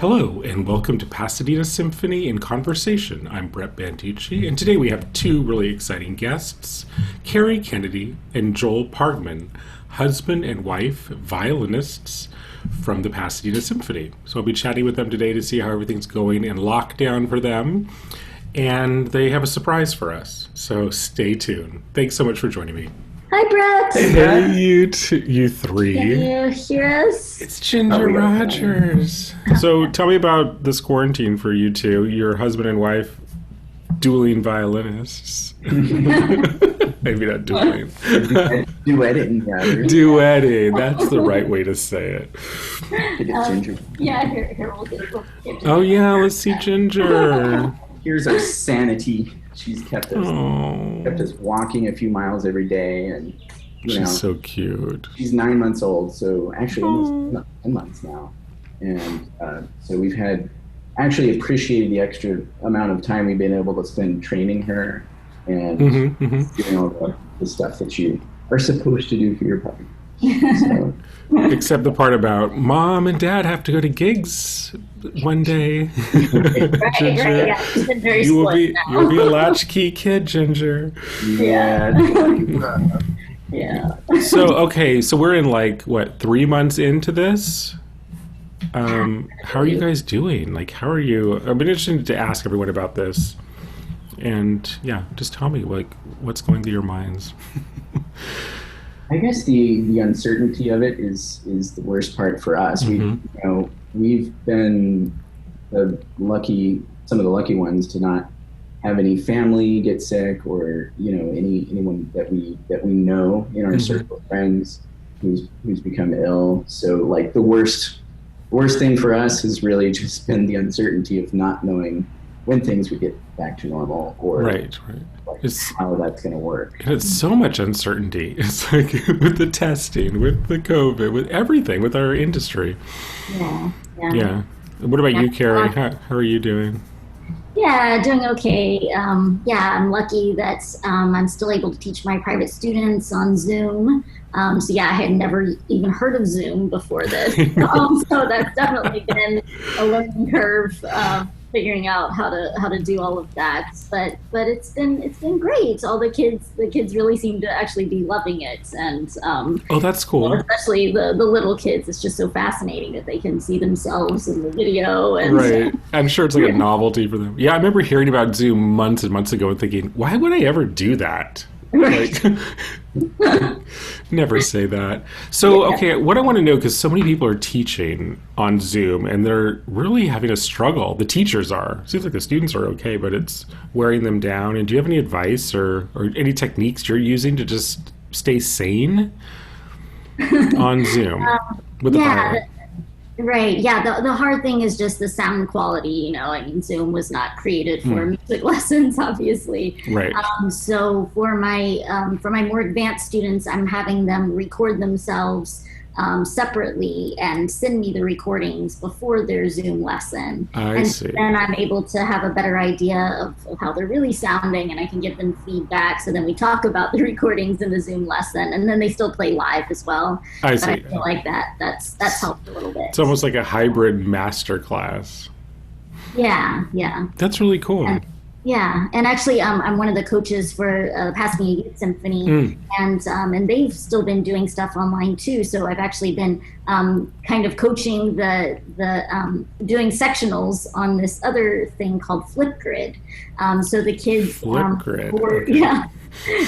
Hello, and welcome to Pasadena Symphony in Conversation. I'm Brett Banducci, and today we have two really exciting guests, Carrie Kennedy and Joel Pargman, husband and wife violinists from the Pasadena Symphony. So I'll be chatting with them today to see how everything's going in lockdown for them, and they have a surprise for us, so stay tuned. Thanks so much for joining me. Hi, Brett. Hey, you three. Can you hear us? It's Ginger Rogers. So tell me about this quarantine for you two, your husband and wife, dueling violinists. Maybe not dueling. Duetting, rather. Duetting, that's the right way to say it. Yeah, here we'll get Oh yeah, let's see Ginger. Here's our sanity. She's kept us walking a few miles every day, and she's so cute. She's 9 months old, so actually almost 10 months now, and so we've had actually appreciated the extra amount of time we've been able to spend training her and doing all the stuff that you are supposed to do for your puppy. So. Except the part about mom and dad have to go to gigs one day. Right, yeah. She's been very you'll be a latchkey kid, Ginger. Yeah. Yeah. So we're in 3 months into this. How are you guys doing? How are you? I've been interested to ask everyone about this, and yeah, just tell me what's going through your minds. I guess the uncertainty of it is the worst part for us. We've been some of the lucky ones to not have any family get sick, or anyone that we know in our circle of friends who's become ill. So the worst thing for us has really just been the uncertainty of not knowing when things would get back to normal, or right. How that's going to work. And it's so much uncertainty. It's with the testing, with the COVID, with everything, with our industry. Yeah. What about you, Carrie? How are you doing? Yeah, doing okay. I'm lucky that I'm still able to teach my private students on Zoom. I had never even heard of Zoom before this. So that's definitely been a learning curve. Figuring out how to do all of that, but it's been great. All the kids really seem to actually be loving it, and that's cool. Especially the little kids. It's just so fascinating that they can see themselves in the video. And right, I'm sure it's a novelty for them. Yeah, I remember hearing about Zoom months and months ago and thinking, why would I ever do that? Right. Never say that. So, okay, what I want to know, because so many people are teaching on Zoom and they're really having a struggle. The teachers are. Seems like the students are okay, but it's wearing them down. And do you have any advice or any techniques you're using to just stay sane on Zoom with the pilot? Right. Yeah. The hard thing is just the sound quality. Zoom was not created for music lessons, obviously. Right. So for my more advanced students, I'm having them record themselves separately and send me the recordings before their Zoom lesson. I see. Then I'm able to have a better idea of how they're really sounding, and I can give them feedback. So then we talk about the recordings in the Zoom lesson, and then they still play live as well. I see. But I feel like that's helped a little bit. It's almost like a hybrid master class. Yeah. That's really cool. And actually, I'm one of the coaches for the Pasadena Symphony, and they've still been doing stuff online too. So I've actually been kind of coaching the doing sectionals on this other thing called Flipgrid. So the kids, Flipgrid,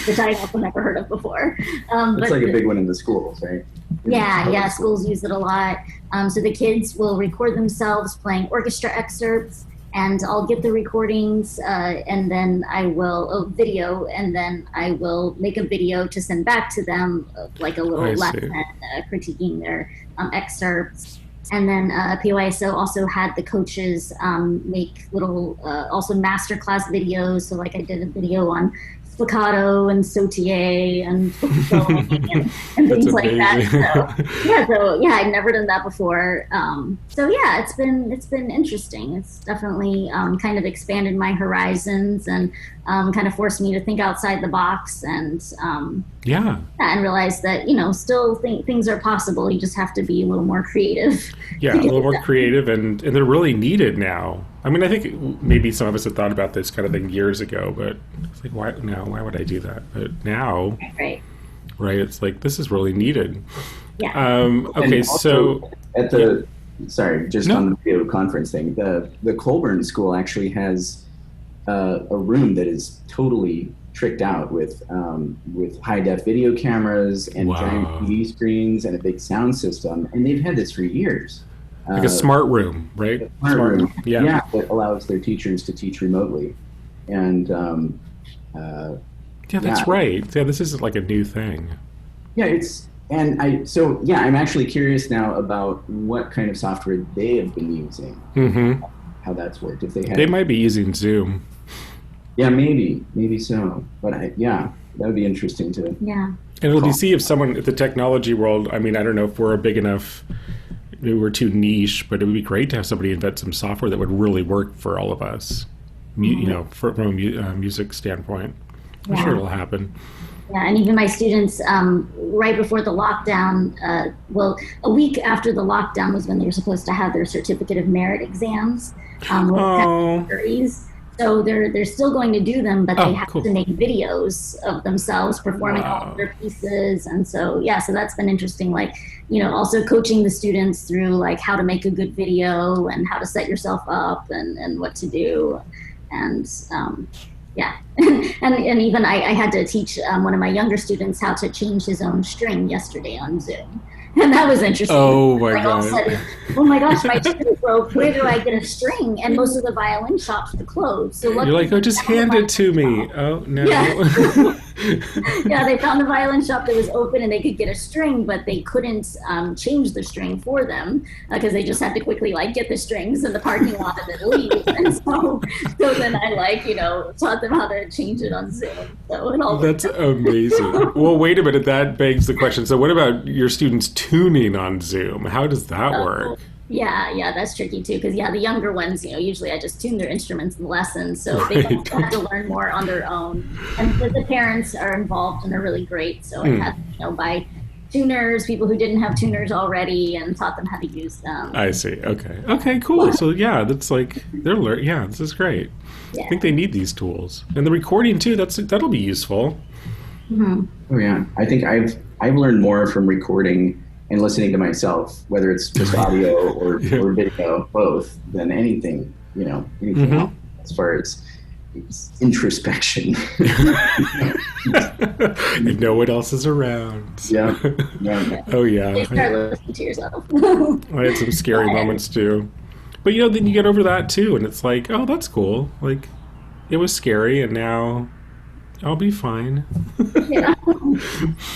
which I also never heard of before. It's a big one in the schools, right? Yeah, schools use it a lot. So the kids will record themselves playing orchestra excerpts. And I'll get the recordings, and then I will video, and then I will make a video to send back to them, like a little lesson critiquing their excerpts. And then PYSO also had the coaches make little also masterclass videos. So I did a video on staccato and sautier and and things like that. So I'd never done that before. It's been interesting. It's definitely kind of expanded my horizons and kind of forced me to think outside the box and and realize that still things are possible. You just have to be a little more creative. Yeah, a little more creative, and they're really needed now. I mean, I think maybe some of us had thought about this kind of thing years ago, but it's like, why? No, why would I do that? But now, Right. right? It's like this is really needed. Yeah. Okay, And also so at the sorry, just No. on the video conference thing, the Colburn School actually has a room that is totally tricked out with high def video cameras and Wow. giant TV screens and a big sound system, and they've had this for years. like a smart room, right? Smart room, Yeah. that allows their teachers to teach remotely, and Yeah, that's Yeah. right. Yeah, this isn't like a new thing. yeah, I'm actually curious now about what kind of software they have been using, Hmm. how that's worked. If they had, They might be using Zoom. yeah, maybe so. But that would be interesting to. Yeah. And it'll be see if someone at the technology world, I mean, I don't know if we're a big enough, maybe we're too niche, but it would be great to have somebody invent some software that would really work for all of us, you know, from a music standpoint. I'm sure Yeah. it'll happen. Yeah, and even my students, right before the lockdown, a week after the lockdown was when they were supposed to have their certificate of merit exams. With Oh. categories. So they're still going to do them, but Oh, they have cool. to make videos of themselves performing all Wow. of their pieces. And so, yeah, so that's been interesting. Like, you know, also coaching the students through like how to make a good video and how to set yourself up and what to do. And yeah, and even I had to teach one of my younger students how to change his own string yesterday on Zoom. And that was interesting. Oh my Like all of a God. sudden, oh my gosh, my string broke. Where do I get a string? And most of the violin shops are closed. So You're like, oh, just hand it to me. Oh, no. Yeah. Yeah, they found the violin shop that was open and they could get a string, but they couldn't change the string for them because they just had to quickly like get the strings in the parking lot and then leave. And so then I taught them how to change it on Zoom. So it all That's amazing. Well, wait a minute. That begs the question. So what about your students tuning on Zoom? How does that work? Yeah, that's tricky too. Because the younger ones, usually I just tune their instruments in the lessons, so they Right. don't have to learn more on their own. And the parents are involved, and they're really great. So I had by tuners, people who didn't have tuners already, and taught them how to use them. I see. Okay. Okay, cool. So yeah, that's like they're learning. Yeah, this is great. I think they need these tools. And the recording too, that'll be useful. Oh yeah, I think I've learned more from recording and listening to myself, whether it's just audio or video, both, than anything else, as far as introspection. And no one else is around. Yeah. Oh yeah. You start listening to yourself. I had some scary moments too. But then you get over that too, and it's like, oh, that's cool. Like, it was scary, and now I'll be fine.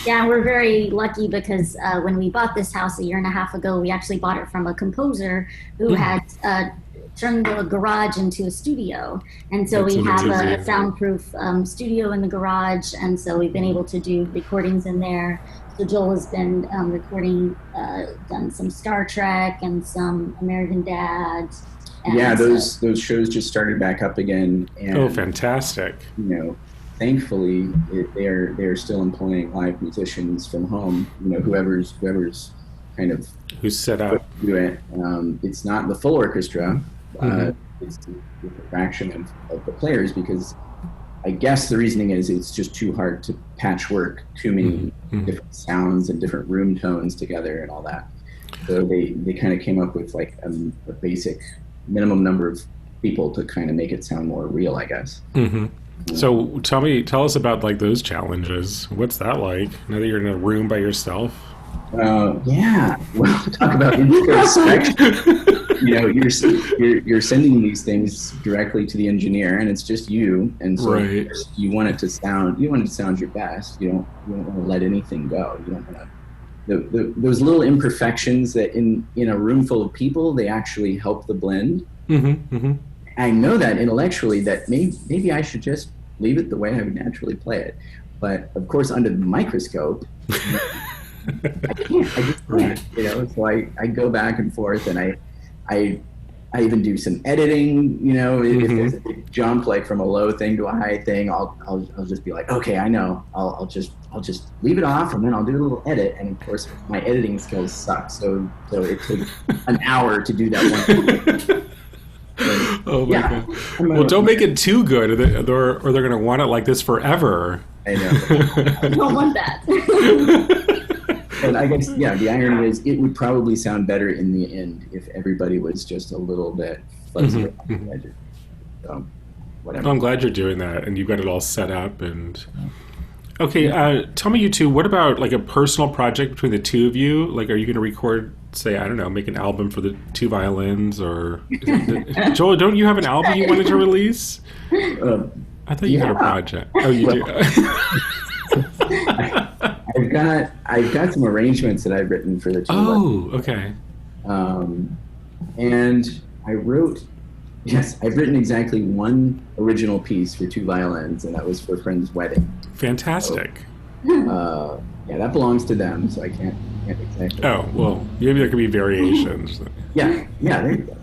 Yeah, we're very lucky because when we bought this house a year and a half ago, we actually bought it from a composer who had turned the garage into a studio. And so That's we have a amazing. soundproof studio in the garage, and so we've been able to do recordings in there. So Joel has been recording, done some Star Trek and some American Dad. And Yeah, those shows just started back up again, and Oh, fantastic. thankfully they are still employing live musicians from home. Whoever's kind of Who's set up? do it. It's not the full orchestra. It's the fraction of the players, because I guess the reasoning is it's just too hard to patchwork too many different sounds and different room tones together and all that. So they kind of came up with like a basic minimum number of people to kind of make it sound more real, I guess. So tell us about like those challenges. What's that like now that you're in a room by yourself? Yeah. Well, talk about introspection. You're sending these things directly to the engineer, and it's just you. And so Right. you want it to sound your best. You don't want to let anything go. You don't want to. Those little imperfections that in a room full of people, they actually help the blend. I know that intellectually, that maybe I should just leave it the way I would naturally play it. But of course, under the microscope, I just can't. So I go back and forth, and I I even do some editing, you know, if there's a big jump like from a low thing to a high thing, I'll just be like, okay, I know, I'll just leave it off, and then I'll do a little edit. And of course my editing skills suck, so it takes an hour to do that one. Oh my God. Well, don't make it too good, or they're going to want it like this forever. I know. I don't want that. But I guess, yeah, the irony is it would probably sound better in the end if everybody was just a little bit fuzzy around the edges. So, whatever. I'm glad you're doing that, and you've got it all set up. And okay, tell me, you two, what about like a personal project between the two of you? Like, are you going to record, say, I don't know, make an album for the two violins, or Joel? Don't you have an album you wanted to release? I thought you had a project. Oh, you do. I've got some arrangements that I've written for the two. Oh, okay. And I've written exactly one original piece for two violins, and that was for a friend's wedding. Fantastic. So, yeah, that belongs to them, so I can't exactly. Oh, well, maybe there could be variations. Yeah, there you go.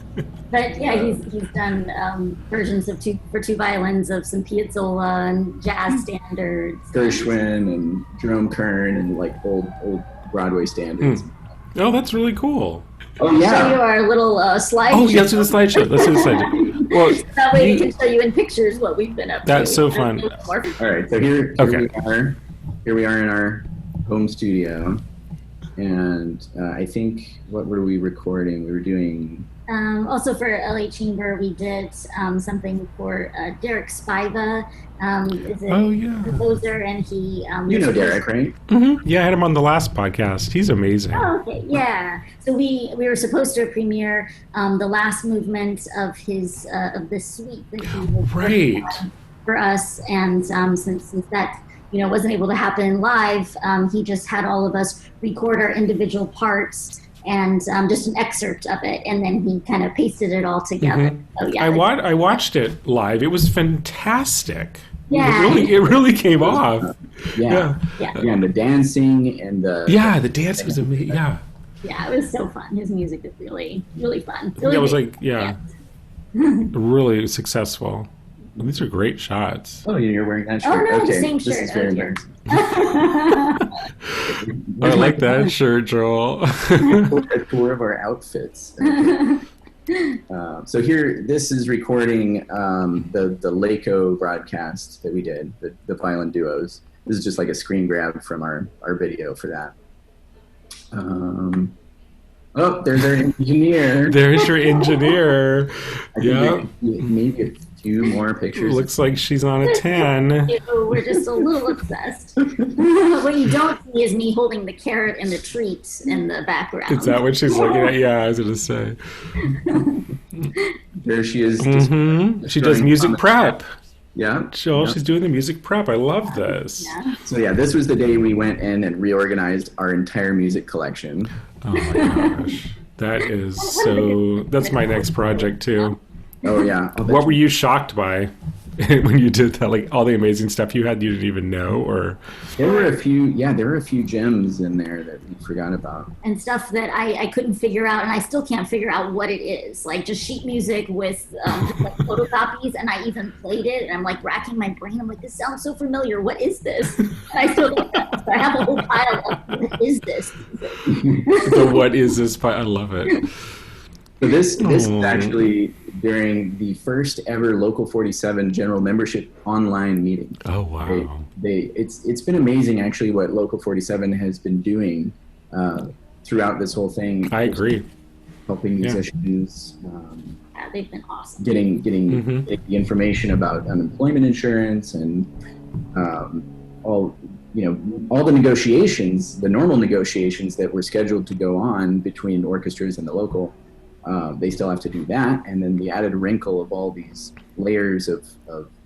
But yeah, he's done versions for two violins of some Piazzolla and jazz standards, Gershwin and Jerome Kern and like old Broadway standards. Oh, that's really cool. Oh yeah. Show you our little slideshow. Oh, yeah, let's do the slideshow. Well, that way we can show you in pictures what we've been up to. That's so fun. All right, so here we are. Here we are in our home studio, and I think, what were we recording? We were doing. Also for LA Chamber, we did something for Derek Spiva. Is a composer, and he... you know Derek, right? Mm-hmm. Yeah, I had him on the last podcast. He's amazing. Oh, okay, yeah. So we were supposed to premiere the last movement of his of this suite that he was right for us, and since that wasn't able to happen live, he just had all of us record our individual parts. And just an excerpt of it, and then he kind of pasted it all together. So, yeah, I watched it live. It was fantastic. Yeah, it really came off. Yeah, and the dancing and the dance was amazing. Yeah, it was so fun. His music is really, really fun. It was like really successful. These are great shots. Oh, you're wearing that shirt. Oh no, okay. same shirt. This is very embarrassing. I like that shirt, Joel. A tour of our outfits. So here, this is recording the Laco broadcast that we did, the violin duos. This is just like a screen grab from our video for that. Oh, there's our engineer. There's your engineer. Yeah. Maybe a few more pictures. Looks like she's on a 10. We're just a little obsessed. What you don't see is me holding the carrot and the treat in the background. Is that what she's looking at? Yeah, I was going to say. There she is. She does music prep. Yeah. She's doing the music prep. I love this. Yeah. So yeah, this was the day we went in and reorganized our entire music collection. Oh my gosh. That is that's my next project too. Oh yeah. What were you shocked by when you did that? Like all the amazing stuff you had you didn't even know, or there were a few gems in there that we forgot about. And stuff that I couldn't figure out, and I still can't figure out what it is. Like just sheet music with like photocopies, and I even played it, and I'm like racking my brain. I'm like, this sounds so familiar. What is this? And I still don't know. So I have a whole pile of what is this? The what is this? I love it. So this is actually during the first ever Local 47 general membership online meeting. Oh wow! It's been amazing actually what Local 47 has been doing throughout this whole thing. I agree. Helping musicians. They've been awesome. Getting the information about unemployment insurance and all the negotiations, the normal negotiations that were scheduled to go on between orchestras and the local. They still have to do that, and then the added wrinkle of all these layers of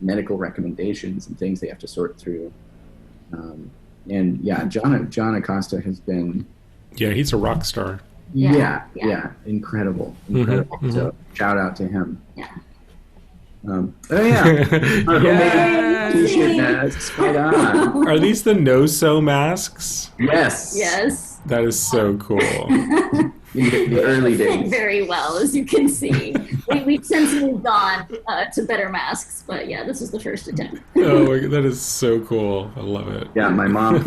medical recommendations and things they have to sort through. And yeah, John Acosta has been... Yeah, he's a rock star. Yeah, incredible. So shout out to him. Yeah. T-shirt masks. Right on. Are these the no-sew masks? Yes. Yes. That is so cool. in the early days. Very well, as you can see. We've since moved on to better masks, but yeah, this was the first attempt. Oh, that is so cool. I love it. Yeah, my mom's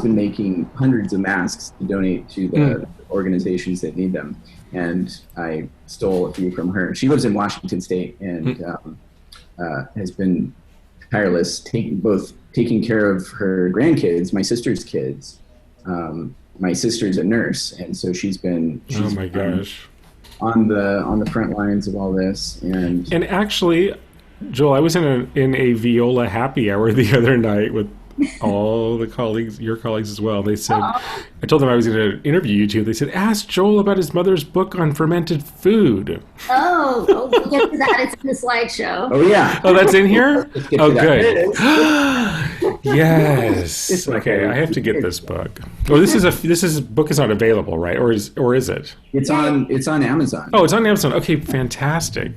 been making hundreds of masks to donate to the organizations that need them, and I stole a few from her. She lives in Washington State and has been tireless, taking care of her grandkids, my sister's kids. My sister's a nurse, and so she's oh my gosh, on the front lines of all this. And actually, Joel, I was in a viola happy hour the other night with all the colleagues, your colleagues as well. They said, I told them I was going to interview you two. They said, ask Joel about his mother's book on fermented food. Oh, we'll get to that. It's in the slideshow. Oh yeah. Oh, that's in here? Oh, good. Yes. Yes. Okay, I have to get this book. Oh, this book is not available, right? Or is it? It's on Amazon. Oh, it's on Amazon. Okay, fantastic.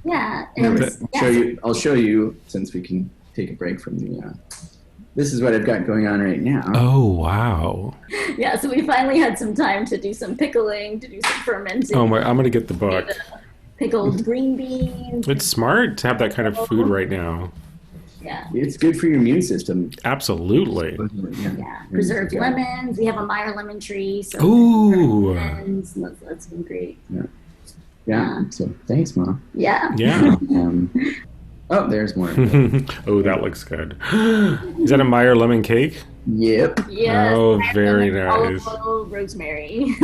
Yeah. I'll show you since we can take a break from the. This is what I've got going on right now. Oh wow. Yeah, so we finally had some time to do some pickling, to do some fermenting. Oh my! I'm gonna get the book. Pickled green beans. It's smart to have that kind of food right now. Yeah. It's good for your immune system. Absolutely. Yeah. Preserved lemons. We have a Meyer lemon tree. So ooh. Lemons. That's been great. Yeah. So thanks, Mom. Yeah. Yeah. Oh, there's more. Oh, that looks good. Is that a Meyer lemon cake? Yep. Yes, oh, very nice. Olive oil, rosemary.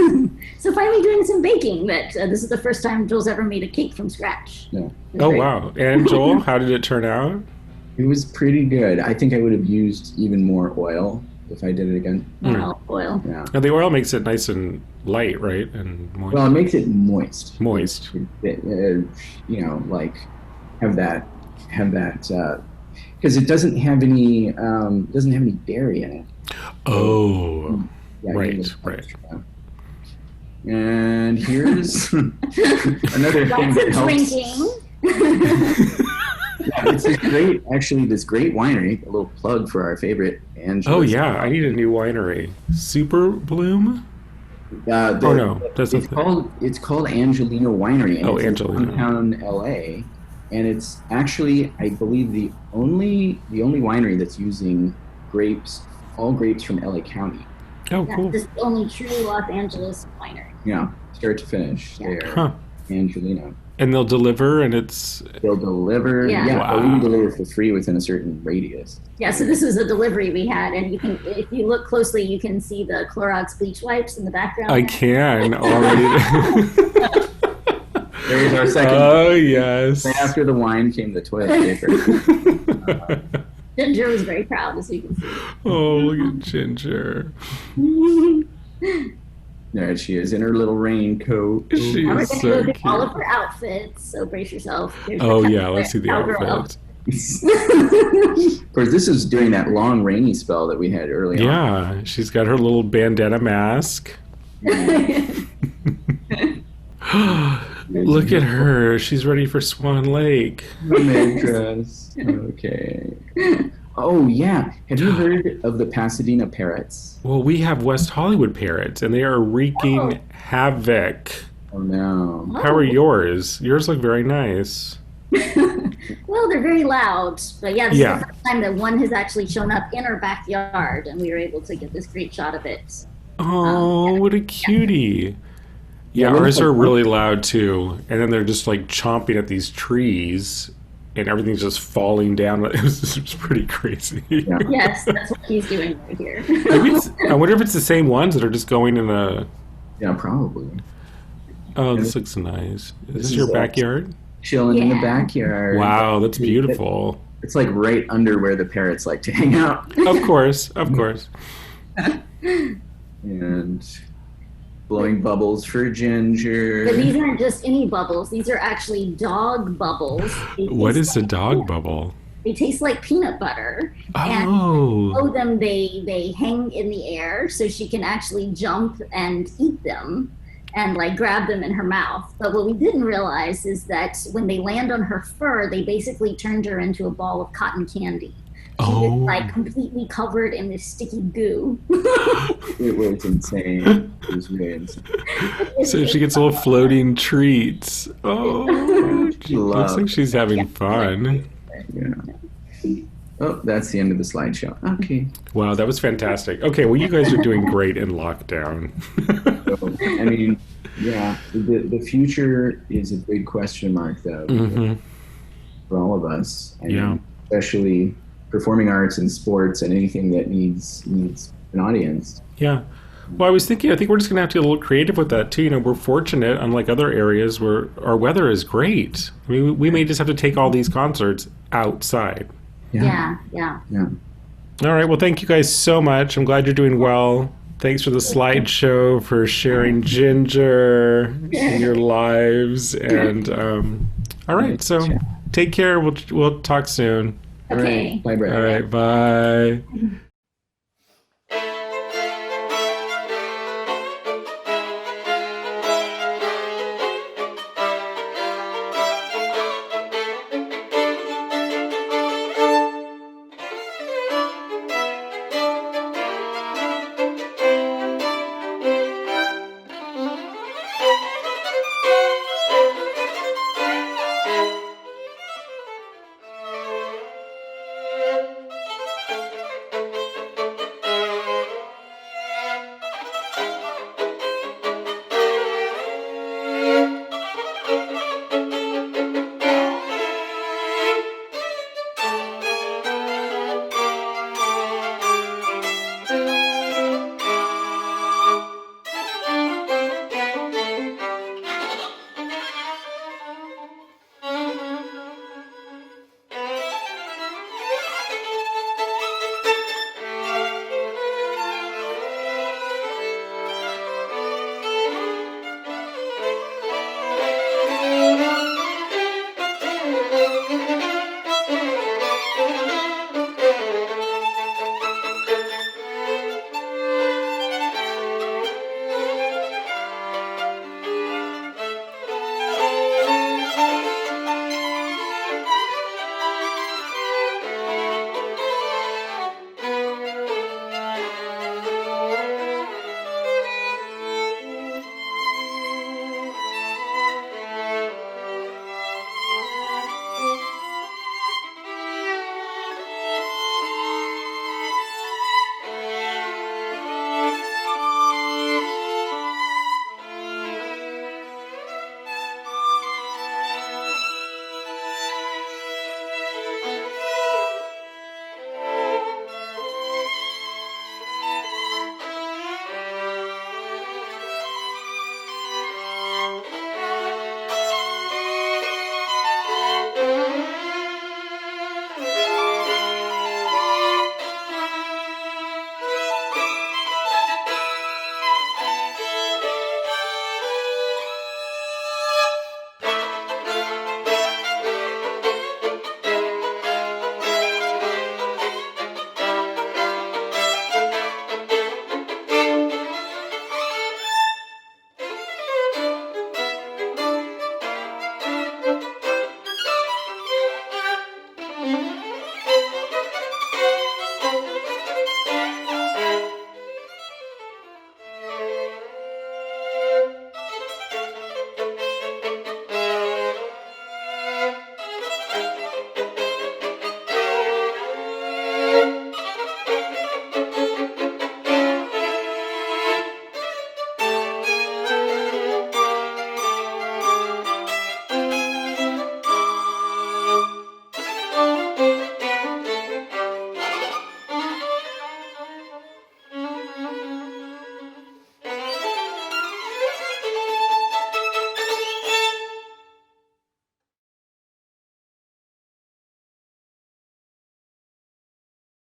So finally doing some baking. This is the first time Joel's ever made a cake from scratch. Yeah. Oh, great. Wow. And Joel, how did it turn out? It was pretty good. I think I would have used even more oil if I did it again. Oil. Yeah. And the oil makes it nice and light, right? And moist. Well, it makes it moist. Moist. Like have that because it doesn't have any dairy in it. Oh, yeah, right. And here's another thing that helps. Drinking. Yeah, it's this great winery. A little plug for our favorite Angela. Oh yeah, I need a new winery. Super Bloom. It's called Angelino Winery. And it's Angelino. in downtown LA. And it's actually, I believe, the only winery that's using all grapes from LA County. Oh, cool. This is the only true Los Angeles winery. Yeah, start to finish. Yeah. There, Angelino. And they'll deliver, They'll deliver. Yeah. Wow. We can deliver for free within a certain radius. Yeah, so this was a delivery we had, and if you look closely, you can see the Clorox bleach wipes in the background. I can already. There's our second. Oh, yes. After the wine came the toilet paper. Ginger was very proud, as you can see. Oh, look at Ginger. There she is in her little raincoat. She Now we're is going to so go through cute. all of her outfits, so brace yourself. Oh, yeah, let's see the outfit. Of course, this is during that long rainy spell that we had earlier. Yeah, she's got her little bandana mask. Look at her. She's ready for Swan Lake. Dress. Okay. Oh, yeah. Have you heard of the Pasadena parrots? Well, we have West Hollywood parrots, and they are wreaking havoc. Oh, no. How are yours? Yours look very nice. Well, they're very loud. But yeah, this is the first time that one has actually shown up in our backyard, and we were able to get this great shot of it. Oh, what a cutie. Yeah, ours are really loud too. And then they're just like chomping at these trees and everything's just falling down. It was pretty crazy. Yeah. Yes, that's what he's doing right here. I wonder if it's the same ones that are just going in a... Yeah, probably. Oh, this looks nice. Is this your backyard? Chilling in the backyard. Wow, that's beautiful. It's like right under where the parrots like to hang out. Of course. And blowing bubbles for Ginger. But these aren't just any bubbles. These are actually dog bubbles. What is a dog bubble? They taste like peanut butter. Oh. And them, they hang in the air, so she can actually jump and eat them and like grab them in her mouth. But what we didn't realize is that when they land on her fur, they basically turned her into a ball of cotton candy. She was Oh. like completely covered in this sticky goo. It was insane. It was really insane. So she gets little floating treats. Oh, She looks loved like she's having fun. Yeah. Oh, that's the end of the slideshow. Okay. Wow, that was fantastic. Okay, well, you guys are doing great in lockdown. So, I mean, yeah, the future is a big question mark, though, for all of us. I mean, especially performing arts and sports and anything that needs an audience. Yeah. Well, I was thinking, I think we're just going to have to get a little creative with that, too. You know, we're fortunate, unlike other areas, where our weather is great. I mean, we may just have to take all these concerts outside. Yeah. All right. Well, thank you guys so much. I'm glad you're doing well. Thanks for the slideshow, for sharing Ginger in your lives. And all right. So take care. We'll talk soon. Okay. Bye, Brett. All right. Bye.